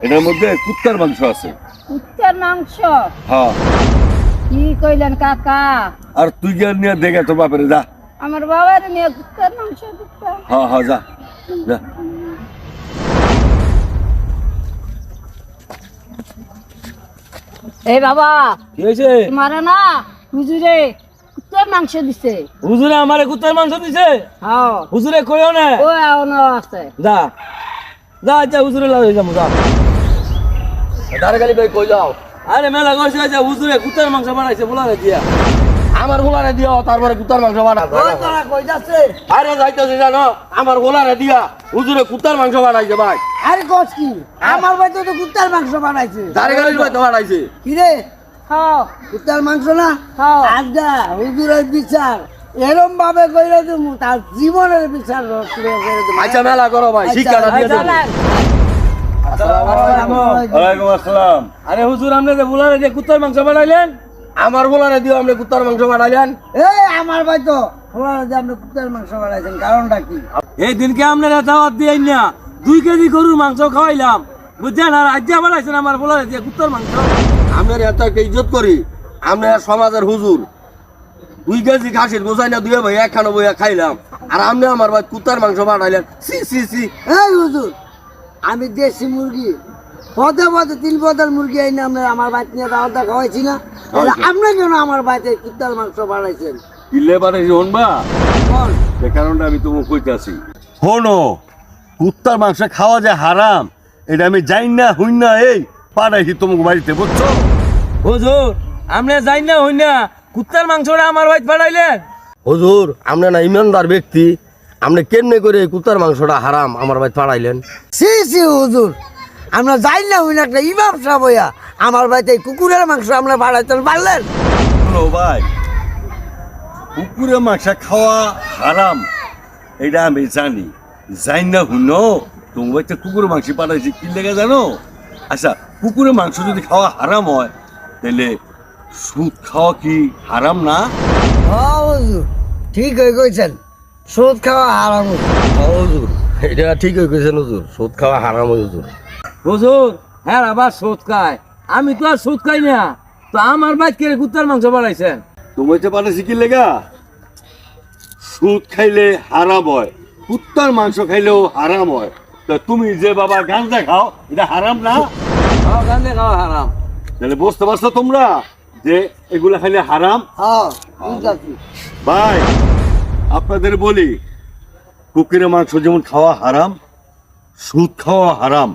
এটার মধ্যে কুত্তার মাংস আছে। কুত্তার মাংস? হ্যাঁ। কি কইলেন কাকা? আর তুই গিয়ে নিয়ে দেখে তো বাপরে, যা। আমার বাবার নিয়ে কুত্তার মাংস দিতে? হ্যাঁ হ্যাঁ, যা যা। এই বাবা, কি হয়েছে? তোমার না হুজুরে কুত্তার মাংস দিছে। হুজুরে আমারে কুত্তার মাংস দিছে? হ্যাঁ। হুজুরে কইও না। ও এখনো আছে। যা যা যা, হুজুরে লাগে যাবো, যা। দাঁড়াগালি ভাই কই যাও? আরে মেলা কইছে যে হুজুরে কুত্তার মাংস বানাইছে বলারে দিয়া। আমার গোলারে দিও, তারপরে কুত্তার মাংস বানা। ওই তোরা কই যাচ্ছে? আরে যাইতেছে জানো, আমার গোলারে দিয়া হুজুরে কুত্তার মাংস বানাইছে ভাই। আরে কস কি? আমার ভাই তো কুত্তার মাংস বানাইছে। দাঁড়াগালি ভাই তো বানাইছে। কি রে? হ্যাঁ কুত্তার মাংস না? হ্যাঁ। আজ্ঞা হুজুরের বিচার এরম ভাবে কইরা দেবো, তার জীবনের বিচার করে দেবো। আচ্ছা মেলা করো ভাই, শিক্ষাটা দিয়ে দেবো। চলেন। ওয়ালাইকুম আসসালাম। আরে হুজুর আপনি যে বলারে দিয়ে কুত্তার মাংস বানাইলেন? আমার গোলারে দিও, আপনি কুত্তার মাংস বানাইলেন। এই আমার ভাই তো ওনারা যে আপনি কুত্তার মাংস বানাইছেন, কারণটা কি? এই দিনকে আপনারা দাওয়াত দিয়ে না 2 কেজি গরুর মাংস খাওয়াইলাম, বুঝছেন? আর আজ্ঞা বানাইছেন আমার বলারে দিয়ে কুত্তার মাংস। আপনার এত একটা ইজ্জত করি, আপনার সমাজের হুজুর 2 কেজি খাসির গোসাই না দুয়ে ভাই একখানো বইয়া খাইলাম, আর আপনি আমার ভাই কুত্তার মাংস বানাইলেন। সি সি সি। এই হুজুর, আমি দেশি মুরগি পদে পদে 3 পদের মুরগি আইনে আপনার আমার বাড়িতে নিয়ে দাওয়াত খাওয়াইছি না? আপনি কেন আমার বাড়িতে কুত্তার মাংস বানাইছেন? কিলে বানাইছি হনবা, বল। সে কারণটা আমি তোমাকে কইতাছি। হনো, কুত্তার মাংস খাওয়া যে হারাম, এটা আমি জানি না হই না, এই পাঠাইছি তোমাকে বাড়িতে, বুঝছো? হুজুর আপনি যাই না হই না কুত্তার মাংসটা আমার ভাই বানাইলেন? হুজুর আপনি না ইমানদার ব্যক্তি, আপনি কেমনে করে এই কুত্তার মাংসটা হারাম আমার ভাই পাঠাইলেন? সি সি হুজুর, আমরা যাই না হই না একটা ইমাম সাহেব হইয়া আমার বাড়িতে এই কুকুরের মাংস আমরা বাড়াইতে পারলেন? শোনো ভাই, কুকুরের মাংস খাওয়া হারাম এটা আমি জানি, জানি না হুনো তোমার বাড়িতে কুকুরের মাংস পাঠাইছি কি লেগে জানো? আচ্ছা, কুকুরের মাংস যদি খাওয়া হারাম হয়, তাহলে সুদ খাওয়া কি হারাম না? হ্যাঁ হুজুর, ঠিক হয়ে কইছেন, সুদ খাওয়া হারাম। হুজুর এটা ঠিক হয়ে গেছেন হুজুর, সুদ খাওয়া হারাম হুজুর। হুজুর হ্যাঁ আবার সুদ খায়, আমি তো আর সুদ খাই না, তো আমার ভাই কে কুত্তার মাংস বানাইছেন? তোমার বাড়িতে পাঠাইছি কি লেগা? সুদ খাইলে হারাম হয়, কুত্তার মাংস খাইলেও হারাম হয়, তা তুমি যে বাবা গাঁজা খাও এটা হারাম না? খাওয়া গান্ধে খাওয়া হারাম। তাহলে বুঝতে পারছো তোমরা যে এগুলা খাইলে হারাম? হ্যাঁ বুঝতেছি। ভাই আপনাদের বলি, কুকুরের মাংস যেমন খাওয়া হারাম, সুদ খাওয়া হারাম।